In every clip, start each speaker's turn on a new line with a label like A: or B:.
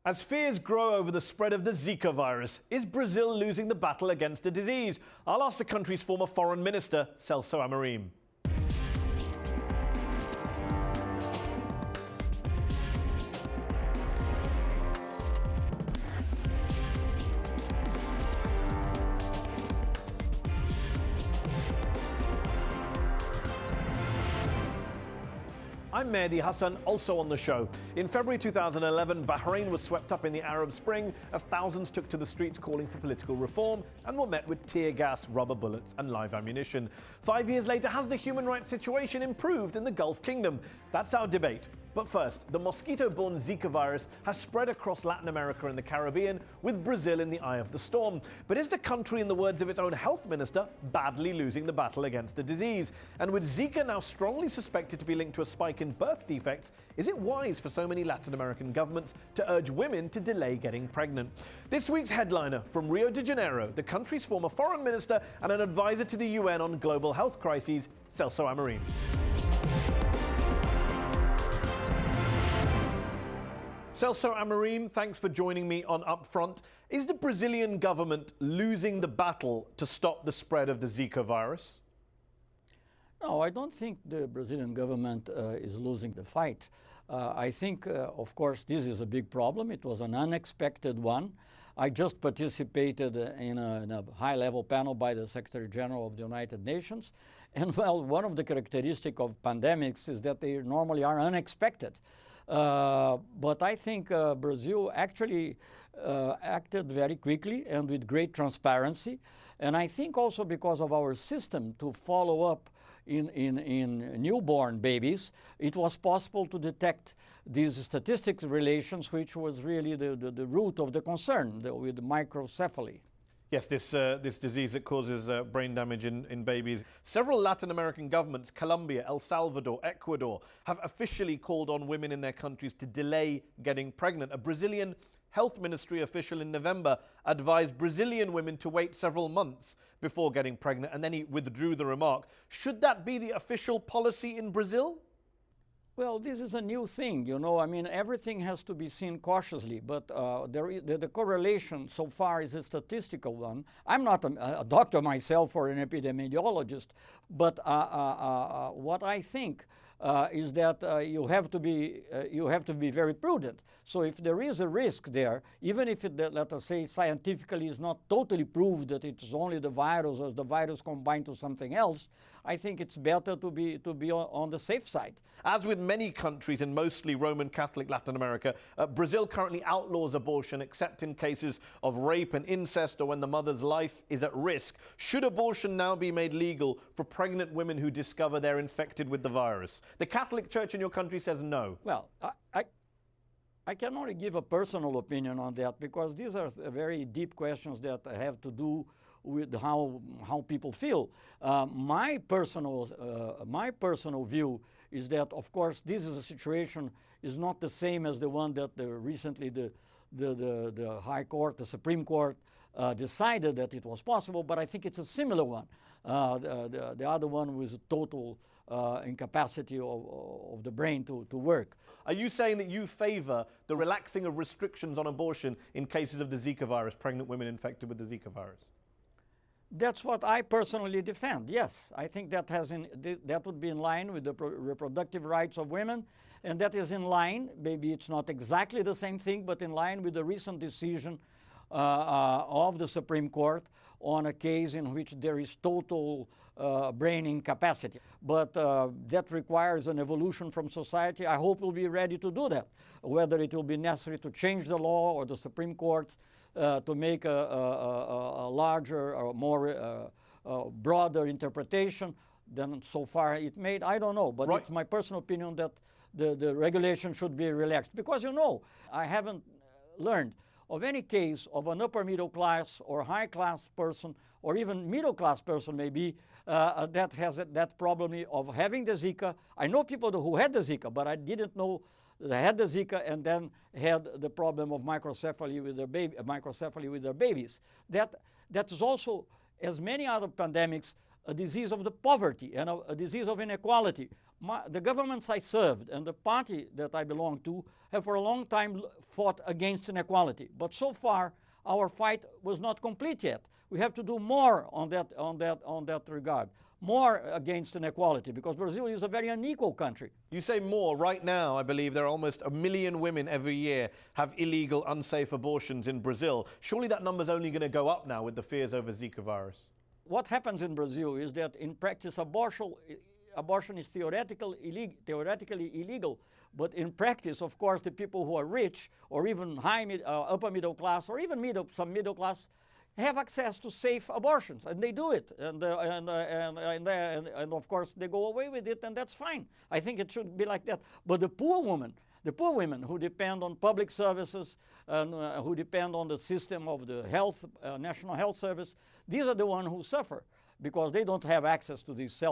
A: As fears grow over the spread of the Zika virus, is Brazil losing the battle against the disease? I'll ask the country's former foreign minister, Celso Amorim. I'm Mehdi Hasan, also on the show. In February 2011, Bahrain was swept up in the Arab Spring as thousands took to the streets calling for political reform and were met with tear gas, rubber bullets and live ammunition. 5 years later, has the human rights situation improved in the Gulf Kingdom? That's our debate. But first, the mosquito-borne Zika virus has spread across Latin America and the Caribbean, with Brazil in the eye of the storm. But is the country, in the words of its own health minister, badly losing the battle against the disease? And with Zika now strongly suspected to be linked to a spike in birth defects, is it wise for so many Latin American governments to urge women to delay getting pregnant? This week's headliner, from Rio de Janeiro, the country's former foreign minister and an advisor to the UN on global health crises, Celso Amorim. Celso Amorim, thanks for joining me on UpFront. Is the Brazilian government losing the battle to stop the spread of the Zika virus?
B: No, I don't think the Brazilian government is losing the fight. I think, of course, this is a big problem. It was an unexpected one. I just participated in a high-level panel by the Secretary General of the United Nations. And, well, one of the characteristics of pandemics is that they normally are unexpected. But I think Brazil actually acted very quickly and with great transparency. And I think also because of our system to follow up in newborn babies, it was possible to detect these statistics relations, which was really the root of the concern with microcephaly.
A: Yes, this disease that causes brain damage in babies. Several Latin American governments, Colombia, El Salvador, Ecuador, have officially called on women in their countries to delay getting pregnant. A Brazilian health ministry official in November advised Brazilian women to wait several months before getting pregnant, and then he withdrew the remark. Should that be the official policy in Brazil?
B: Well, this is a new thing, you know. I mean, everything has to be seen cautiously, but the correlation so far is a statistical one. I'm not a doctor myself or an epidemiologist, but what I think is that you have to be very prudent. So if there is a risk there, even if it, let us say, scientifically is not totally proved that it's only the virus or the virus combined to something else, I think it's better to be on the safe side.
A: As with many countries in mostly Roman Catholic Latin America, Brazil currently outlaws abortion except in cases of rape and incest or when the mother's life is at risk. Should abortion now be made legal for pregnant women who discover they're infected with the virus? The Catholic Church in your country says no.
B: Well, I can only give a personal opinion on that because these are very deep questions that have to do with how people feel. My personal view is that, of course, this is a situation is not the same as the one that recently the High Court, the Supreme Court, decided that it was possible, but I think it's a similar one. The other one was a total incapacity of the brain to work.
A: Are you saying that you favor the relaxing of restrictions on abortion in cases of the Zika virus, pregnant women infected with the Zika virus?
B: That's what I personally defend, yes. I think that would be in line with the reproductive rights of women, and that is in line, maybe it's not exactly the same thing, but in line with the recent decision of the Supreme Court on a case in which there is total brain incapacity. But that requires an evolution from society. I hope we'll be ready to do that, whether it will be necessary to change the law or the Supreme Court to make a larger or more broader interpretation than so far it made. I don't know, but It's my personal opinion that the regulation should be relaxed. Because, you know, I haven't learned of any case of an upper middle class or high class person or even middle class person maybe that has that problem of having the Zika. I know people who had the Zika, but I didn't know they had the Zika and then had the problem of microcephaly with their babies. That is also, as many other pandemics, a disease of the poverty and a disease of inequality. The governments I served and the party that I belong to have for a long time fought against inequality. But so far, our fight was not complete yet. We have to do more on that regard, more against inequality, because Brazil is a very unequal country.
A: You say more. Right now, I believe there are almost 1 million women every year have illegal, unsafe abortions in Brazil. Surely that number's only going to go up now with the fears over Zika virus.
B: What happens in Brazil is that in practice abortion is theoretically illegal, but in practice, of course, the people who are rich or even upper middle class or even some middle class have access to safe abortions, and they do it, and of course they go away with it, and that's fine. I think it should be like that. But the poor women who depend on public services and who depend on the system of the National Health Service, these are the ones who suffer because they don't have access to these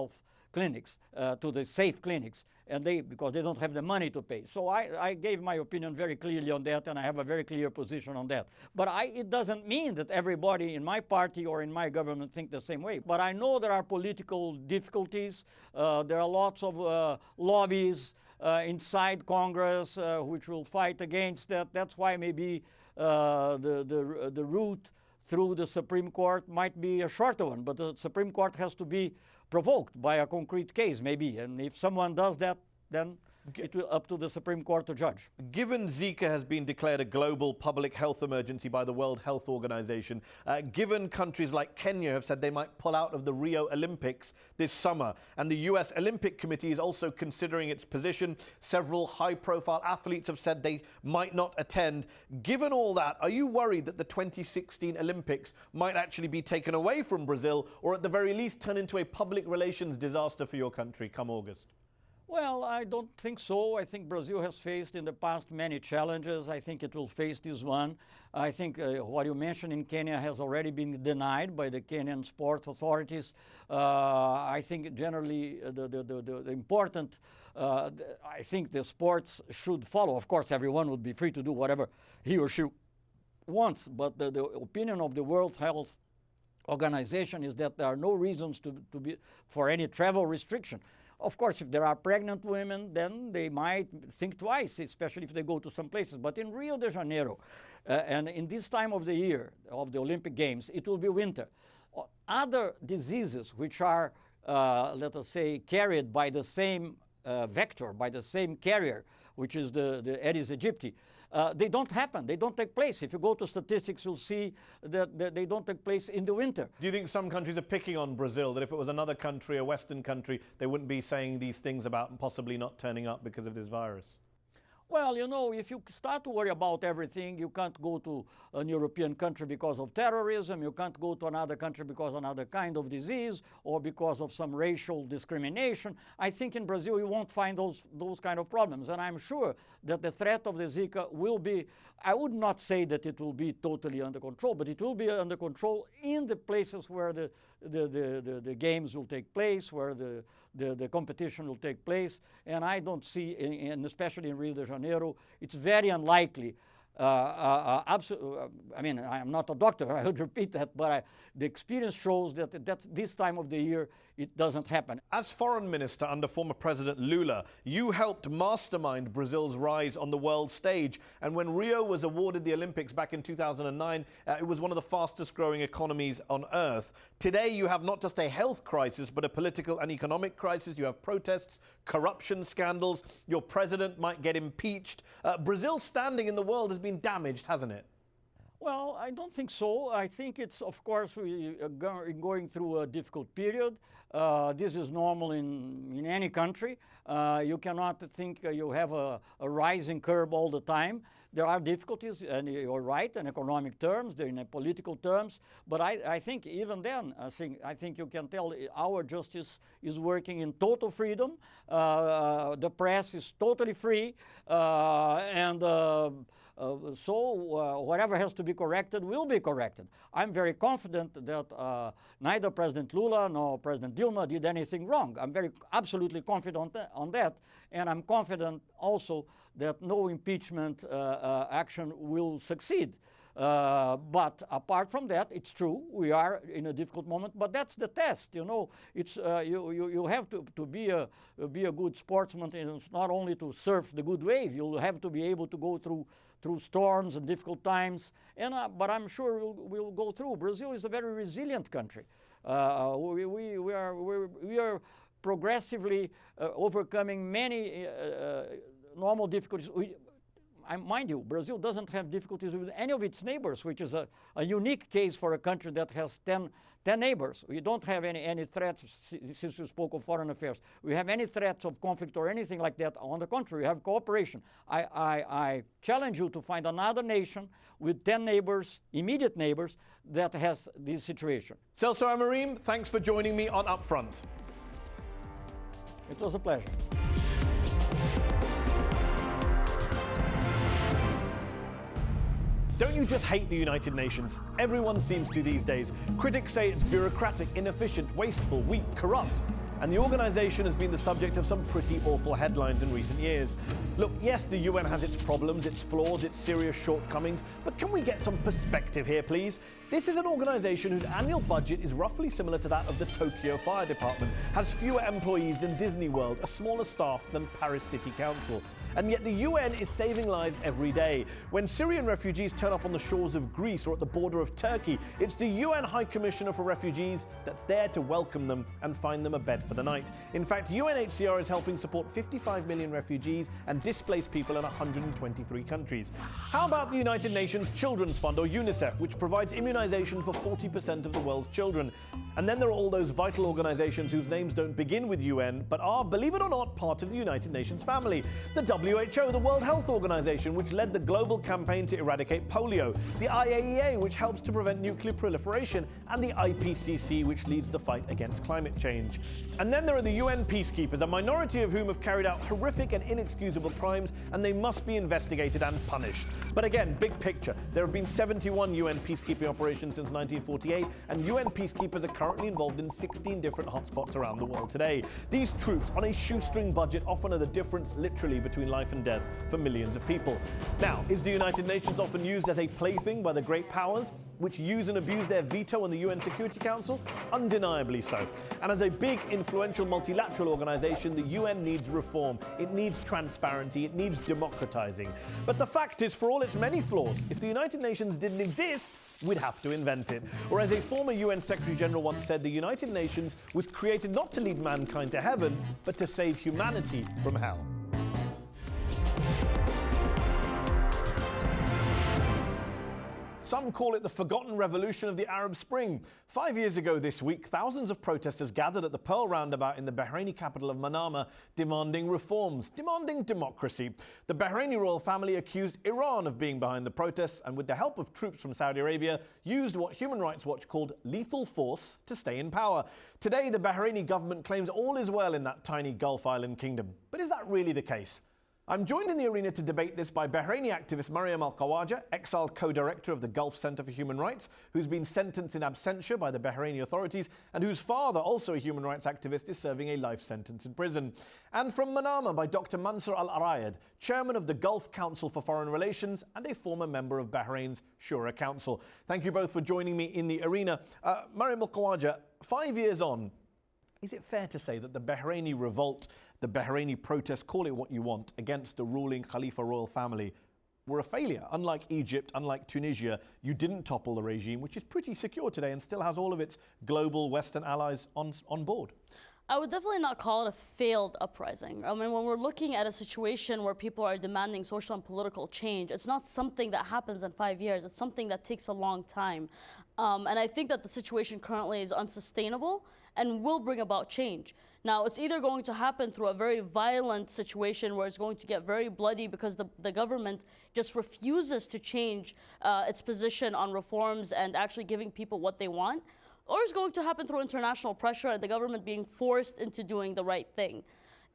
B: clinics, to the safe clinics, and because they don't have the money to pay. So I gave my opinion very clearly on that, and I have a very clear position on that. But it doesn't mean that everybody in my party or in my government think the same way. But I know there are political difficulties. There are lots of lobbies inside Congress which will fight against that. That's why maybe the route through the Supreme Court might be a shorter one, but the Supreme Court has to be provoked by a concrete case, maybe. And if someone does that, then it will up to the Supreme Court to judge.
A: Given Zika has been declared a global public health emergency by the World Health Organization, given countries like Kenya have said they might pull out of the Rio Olympics this summer, and the US Olympic Committee is also considering its position, several high-profile athletes have said they might not attend. Given all that, are you worried that the 2016 Olympics might actually be taken away from Brazil, or at the very least turn into a public relations disaster for your country come August?
B: Well, I don't think so. I think Brazil has faced in the past many challenges. I think it will face this one. I think what you mentioned in Kenya has already been denied by the Kenyan sports authorities. I think generally the important, I think the sports should follow. Of course, everyone would be free to do whatever he or she wants, but the opinion of the World Health Organization is that there are no reasons for any travel restriction. Of course, if there are pregnant women, then they might think twice, especially if they go to some places. But in Rio de Janeiro, and in this time of the year, of the Olympic Games, it will be winter. Other diseases which are, let us say, carried by the same vector, by the same carrier, which is the Aedes aegypti, they don't happen. They don't take place. If you go to statistics, you'll see that they don't take place in the winter.
A: Do you think some countries are picking on Brazil, that if it was another country, a Western country, they wouldn't be saying these things about possibly not turning up because of this virus?
B: Well, you know, if you start to worry about everything, you can't go to an European country because of terrorism, you can't go to another country because of another kind of disease or because of some racial discrimination. I think in Brazil you won't find those kind of problems. And I'm sure that the threat of the Zika will be, I would not say that it will be totally under control, but it will be under control in the places where the games will take place, where the competition will take place. And I don't see, and especially in Rio de Janeiro, it's very unlikely. I mean, I'm not a doctor, I would repeat that, but the experience shows that this time of the year, it doesn't happen.
A: As foreign minister under former President Lula, you helped mastermind Brazil's rise on the world stage. And when Rio was awarded the Olympics back in 2009, it was one of the fastest growing economies on earth. Today, you have not just a health crisis, but a political and economic crisis. You have protests, corruption scandals. Your president might get impeached. Brazil's standing in the world has been damaged, hasn't it?
B: Well, I don't think so. I think it's, of course, we are going through a difficult period. This is normal in any country. You cannot think you have a rising curve all the time. There are difficulties, and you're right, in economic terms, in political terms. But I think even then, I think you can tell our justice is working in total freedom. The press is totally free, so whatever has to be corrected will be corrected. I'm very confident that neither President Lula nor President Dilma did anything wrong. I'm absolutely confident on that, and I'm confident also that no impeachment action will succeed. But apart from that, it's true, we are in a difficult moment, but that's the test, you know. It's, you have to be a good sportsman, and it's not only to surf the good wave, you'll have to be able to go through storms and difficult times, and, but I'm sure we'll go through. Brazil is a very resilient country. We are progressively overcoming many normal difficulties. Mind you, Brazil doesn't have difficulties with any of its neighbors, which is a unique case for a country that has 10 neighbors. We don't have any threats, since you spoke of foreign affairs. We have any threats of conflict or anything like that. On the contrary, we have cooperation. I challenge you to find another nation with 10 neighbors, immediate neighbors, that has this situation.
A: Celso Amorim, thanks for joining me on UpFront.
B: It was a pleasure.
A: Don't you just hate the United Nations? Everyone seems to these days. Critics say it's bureaucratic, inefficient, wasteful, weak, corrupt. And the organization has been the subject of some pretty awful headlines in recent years. Look, yes, the UN has its problems, its flaws, its serious shortcomings, but can we get some perspective here, please? This is an organization whose annual budget is roughly similar to that of the Tokyo Fire Department, has fewer employees than Disney World, a smaller staff than Paris City Council. And yet the UN is saving lives every day. When Syrian refugees turn up on the shores of Greece or at the border of Turkey, it's the UN High Commissioner for Refugees that's there to welcome them and find them a bed for the night. In fact, UNHCR is helping support 55 million refugees and displaced people in 123 countries. How about the United Nations Children's Fund, or UNICEF, which provides immunization for 40% of the world's children? And then there are all those vital organizations whose names don't begin with UN, but are, believe it or not, part of the United Nations family. The WHO, the World Health Organization, which led the global campaign to eradicate polio, the IAEA, which helps to prevent nuclear proliferation, and the IPCC, which leads the fight against climate change. And then there are the UN peacekeepers, a minority of whom have carried out horrific and inexcusable crimes, and they must be investigated and punished. But again, big picture, there have been 71 UN peacekeeping operations since 1948, and UN peacekeepers are currently involved in 16 different hotspots around the world today. These troops, on a shoestring budget, often are the difference literally between life and death for millions of people. Now, is the United Nations often used as a plaything by the great powers, which use and abuse their veto on the UN Security Council? Undeniably so. And as a big, influential multilateral organization, the UN needs reform. It needs transparency. It needs democratizing. But the fact is, for all its many flaws, if the United Nations didn't exist, we'd have to invent it. Or as a former UN Secretary General once said, the United Nations was created not to lead mankind to heaven, but to save humanity from hell. Some call it the forgotten revolution of the Arab Spring. 5 years ago this week, thousands of protesters gathered at the Pearl Roundabout in the Bahraini capital of Manama, demanding reforms, demanding democracy. The Bahraini royal family accused Iran of being behind the protests and, with the help of troops from Saudi Arabia, used what Human Rights Watch called lethal force to stay in power. Today, the Bahraini government claims all is well in that tiny Gulf island kingdom. But is that really the case? I'm joined in the arena to debate this by Bahraini activist Mariam Al-Khawaja, exiled co-director of the Gulf Center for Human Rights, who's been sentenced in absentia by the Bahraini authorities, and whose father, also a human rights activist, is serving a life sentence in prison. And from Manama by Dr. Mansour Al-Arayed, chairman of the Gulf Council for Foreign Relations and a former member of Bahrain's Shura Council. Thank you both for joining me in the arena. Mariam Al-Khawaja, 5 years on, is it fair to say that the Bahraini Revolt, the Bahraini protests, call it what you want, against the ruling Khalifa royal family, were a failure? Unlike Egypt, unlike Tunisia, you didn't topple the regime, which is pretty secure today and still has all of its global Western allies on board.
C: I would definitely not call it a failed uprising. I mean, when we're looking at a situation where people are demanding social and political change, it's not something that happens in 5 years. It's something that takes a long time. And I think that the situation currently is unsustainable and will bring about change. Now, it's either going to happen through a very violent situation where it's going to get very bloody because the government just refuses to change its position on reforms and actually giving people what they want, or it's going to happen through international pressure and the government being forced into doing the right thing.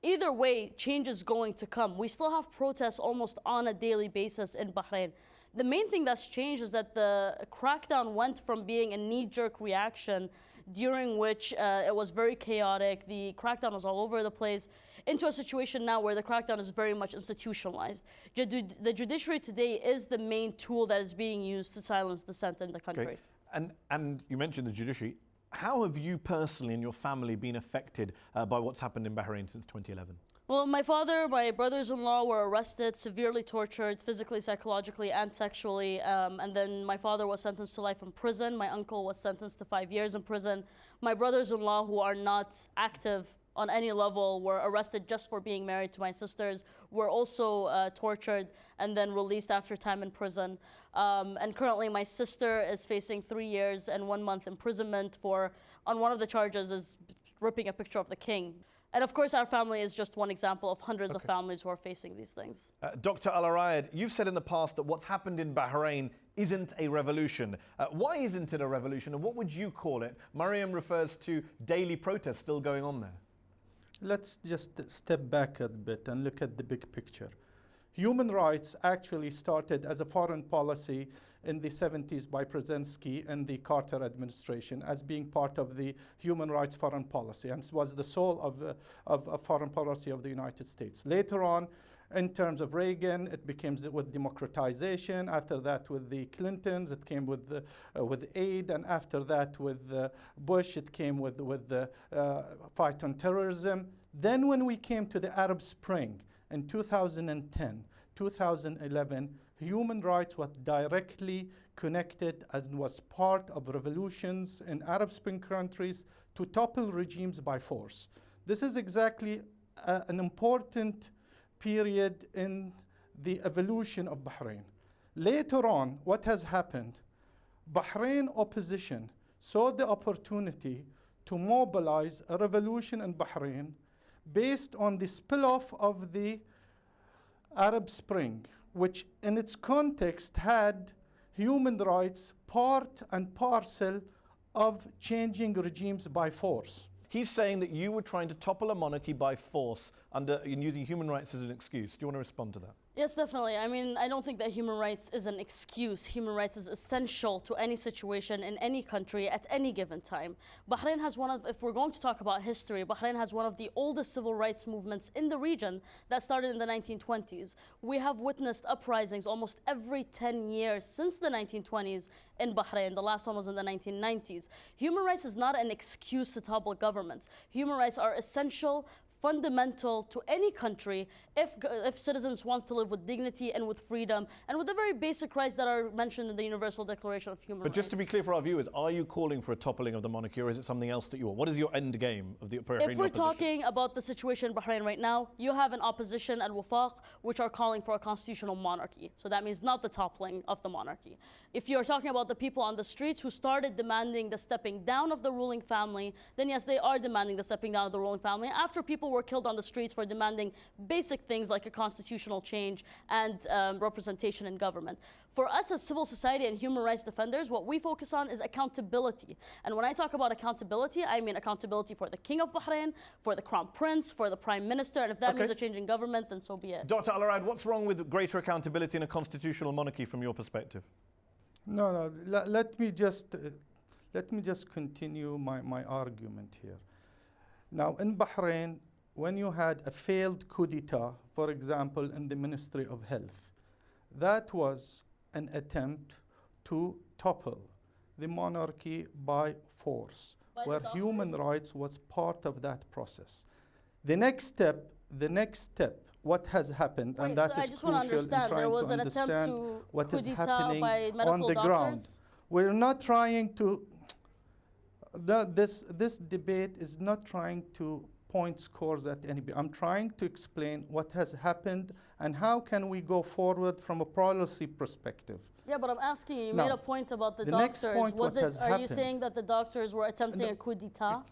C: Either way, change is going to come. We still have protests almost on a daily basis in Bahrain. The main thing that's changed is that the crackdown went from being a knee-jerk reaction during which it was very chaotic. The crackdown was all over the place. into a situation now where the crackdown is very much institutionalized. The judiciary today is the main tool that is being used to silence dissent in the country.
A: Okay. And you mentioned the judiciary. How have you personally and your family been affected by what's happened in Bahrain since 2011?
C: Well, my father, my brothers-in-law were arrested, severely tortured, physically, psychologically, and sexually. And then my father was sentenced to life in prison. My uncle was sentenced to 5 years in prison. My brothers-in-law, who are not active on any level, were arrested just for being married to my sisters, were also tortured and then released after time in prison. And currently my sister is facing 3 years and 1 month imprisonment on one of the charges is ripping a picture of the king. And of course, our family is just one example of hundreds of families who are facing these things.
A: Dr. Al-Arayed, you've said in the past that what's happened in Bahrain isn't a revolution. Why isn't it a revolution, and what would you call it? Mariam refers to daily protests still going on there.
D: Let's just step back a bit and look at the big picture. Human rights actually started as a foreign policy in the 70s by Brzezinski and the Carter administration as being part of the human rights foreign policy, and was the soul of foreign policy of the United States. Later on, in terms of Reagan, it became with democratization. After that, with the Clintons, it came with aid, and after that, with Bush, it came with the fight on terrorism. Then when we came to the Arab Spring in 2010, 2011, human rights was directly connected and was part of revolutions in Arab Spring countries to topple regimes by force. This is exactly an important period in the evolution of Bahrain. Later on, what has happened? Bahrain opposition saw the opportunity to mobilize a revolution in Bahrain based on the spill-off of the Arab Spring, which in its context had human rights part and parcel of changing regimes by force.
A: He's saying that you were trying to topple a monarchy by force in using human rights as an excuse. Do you want to respond to that?
C: Yes, definitely. I mean, I don't think that human rights is an excuse. Human rights is essential to any situation in any country at any given time. Bahrain has if we're going to talk about history, Bahrain has one of the oldest civil rights movements in the region that started in the 1920s. We have witnessed uprisings almost every 10 years since the 1920s in Bahrain. The last one was in the 1990s. Human rights is not an excuse to topple governments. Human rights are essential, fundamental to any country if citizens want to live with dignity and with freedom and with the very basic rights that are mentioned in the Universal Declaration of Human Rights.
A: But just to be clear for our viewers, are you calling for a toppling of the monarchy, or is it something else that you want? What is your end game of the Bahraini
C: If we're
A: opposition?
C: talking about the situation in Bahrain right now, you have an opposition at Wafaq, which are calling for a constitutional monarchy. So that means not the toppling of the monarchy. If you're talking about the people on the streets who started demanding the stepping down of the ruling family, then yes, they are demanding the stepping down of the ruling family after people were killed on the streets for demanding basic things like a constitutional change and representation in government. For us as civil society and human rights defenders, what we focus on is accountability. And when I talk about accountability, I mean accountability for the King of Bahrain, for the Crown Prince, for the Prime Minister, and if that means a change in government, then so be it.
A: Dr. Al-Arayed, what's wrong with greater accountability in a constitutional monarchy from your perspective?
D: No, let me just continue my argument here. Now, in Bahrain, when you had a failed coup d'etat, for example, in the Ministry of Health, that was an attempt to topple the monarchy by force, where human rights was part of that process. The next step, what has happened, and that is crucial in trying to understand what is happening on the ground. We're not trying to, this debate is not trying to point scores at anybody. I'm trying to explain what has happened and how can we go forward from a policy perspective.
C: Yeah, but I'm asking you, you made a point about the
D: doctors.
C: Next point, are you saying that the doctors were attempting a coup d'etat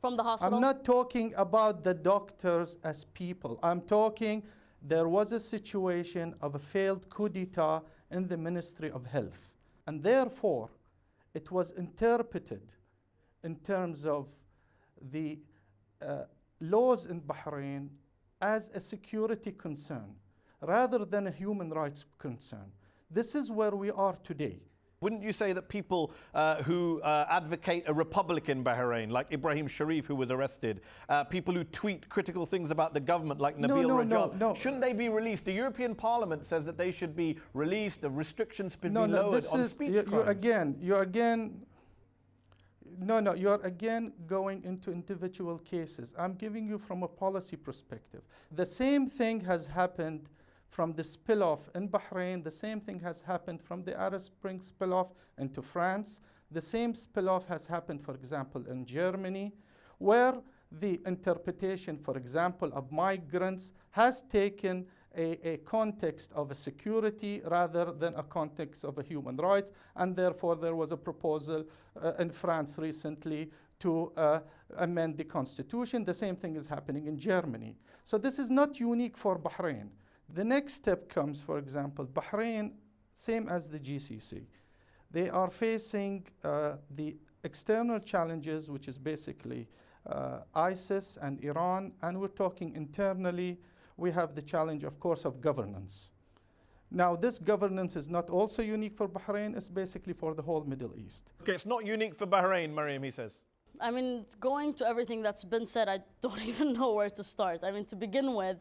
C: from the hospital?
D: I'm not talking about the doctors as people. I'm talking, there was a situation of a failed coup d'etat in the Ministry of Health. And therefore, it was interpreted in terms of the laws in Bahrain as a security concern rather than a human rights concern. This is where we are today.
A: Wouldn't you say that people who advocate a republic in Bahrain, like Ibrahim Sharif, who was arrested, people who tweet critical things about the government, like Nabil Rajab, shouldn't they be released? The European Parliament says that they should be released, the restrictions should be lowered on speech crimes.
D: You're again going into individual cases. I'm giving you from a policy perspective. The same thing has happened from the spill-off in Bahrain. The same thing has happened from the Arab Spring spill-off into France. The same spill-off has happened, for example, in Germany, where the interpretation, for example, of migrants has taken a context of a security rather than a context of a human rights, and therefore there was a proposal in France recently to amend the constitution. The same thing is happening in Germany. So this is not unique for Bahrain. The next step comes, for example, Bahrain, same as the GCC. They are facing the external challenges, which is basically ISIS and Iran, and we're talking internally. We have the challenge, of course, of governance. Now, this governance is not also unique for Bahrain, it's basically for the whole Middle East.
A: Okay, it's not unique for Bahrain, Mariam, he says.
C: I mean, going to everything that's been said, I don't even know where to start. I mean, to begin with,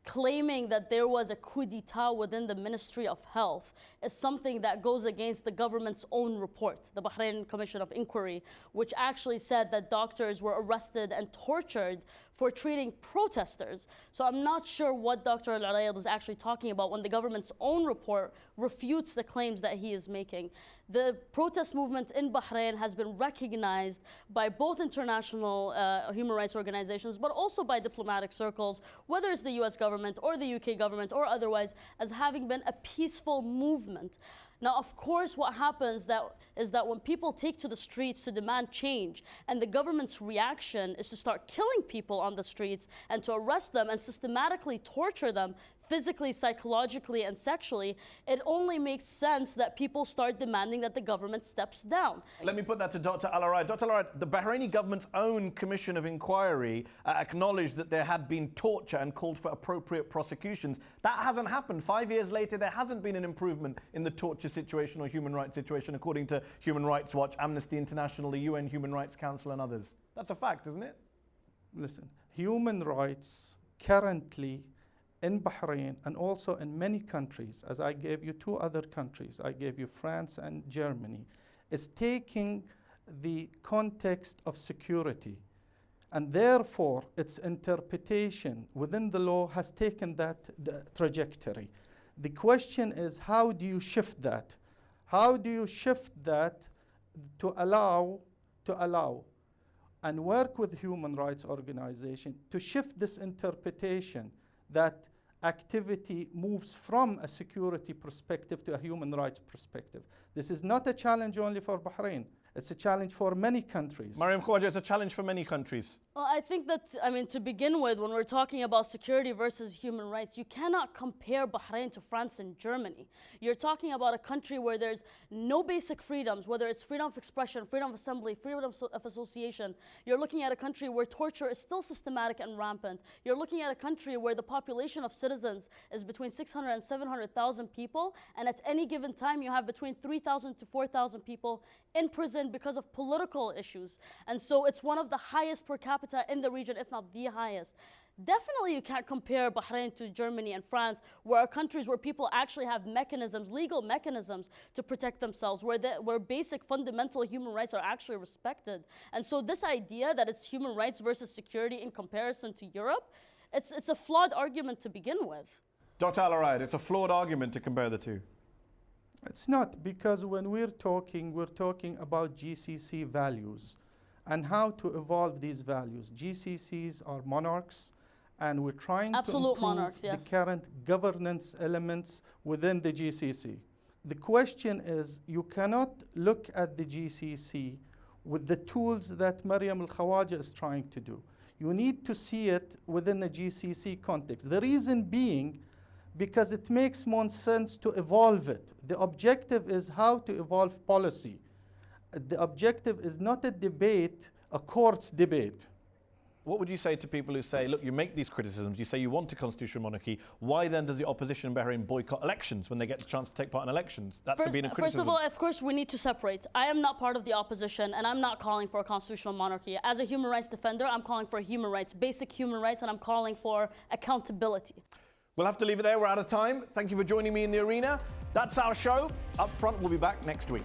C: claiming that there was a coup d'etat within the Ministry of Health is something that goes against the government's own report, the Bahrain Commission of Inquiry, which actually said that doctors were arrested and tortured for treating protesters. So I'm not sure what Dr. Al-Arayad is actually talking about when the government's own report refutes the claims that he is making. The protest movement in Bahrain has been recognized by both international human rights organizations, but also by diplomatic circles, whether it's the US government or the UK government or otherwise, as having been a peaceful movement. Now, of course, what happens is that when people take to the streets to demand change, and the government's reaction is to start killing people on the streets and to arrest them and systematically torture them physically, psychologically, and sexually, it only makes sense that people start demanding that the government steps down.
A: Let me put that to Dr. Al-Arayad. Dr. Al-Arayad, the Bahraini government's own commission of inquiry acknowledged that there had been torture and called for appropriate prosecutions. That hasn't happened. 5 years later, there hasn't been an improvement in the torture situation or human rights situation, according to Human Rights Watch, Amnesty International, the UN Human Rights Council, and others. That's a fact, isn't it?
D: Listen, human rights currently in Bahrain and also in many countries, as I gave you two other countries, I gave you France and Germany, is taking the context of security. And therefore, its interpretation within the law has taken that trajectory. The question is, how do you shift that? How do you shift that to allow and work with human rights organizations to shift this interpretation that activity moves from a security perspective to a human rights perspective? This is not a challenge only for Bahrain. It's a challenge for many countries.
A: Mariam Khawaja, it's a challenge for many countries.
C: Well, I think that, to begin with, when we're talking about security versus human rights, you cannot compare Bahrain to France and Germany. You're talking about a country where there's no basic freedoms, whether it's freedom of expression, freedom of assembly, freedom of association. You're looking at a country where torture is still systematic and rampant. You're looking at a country where the population of citizens is between 600 and 700,000 people, and at any given time you have between 3,000 to 4,000 people in prison because of political issues. And so it's one of the highest per capita in the region, if not the highest. Definitely you can't compare Bahrain to Germany and France, where are countries where people actually have mechanisms, legal mechanisms to protect themselves, where basic fundamental human rights are actually respected. And so this idea that it's human rights versus security in comparison to Europe, it's a flawed argument to begin with.
A: Dr. Al-Arayad, it's a flawed argument to compare the two.
D: It's not, because when we're talking about GCC values and how to evolve these values. GCCs are monarchs, and we're trying to improve
C: monarchs, yes,
D: the current governance elements within the GCC. The question is, you cannot look at the GCC with the tools that Mariam Al-Khawaja is trying to do. You need to see it within the GCC context. The reason being, because it makes more sense to evolve it. The objective is how to evolve policy. The objective is not a debate, a court's debate.
A: what would you say to people who say, look, you make these criticisms, you say you want a constitutional monarchy, why then does the opposition in Bahrain boycott elections when they get the chance to take part in elections? That's to be a criticism.
C: First of all, of course, we need to separate. I am not part of the opposition, and I'm not calling for a constitutional monarchy. As a human rights defender, I'm calling for human rights, basic human rights, and I'm calling for accountability.
A: We'll have to leave it there. We're out of time. Thank you for joining me in the arena. That's our show. Up Front will be back next week.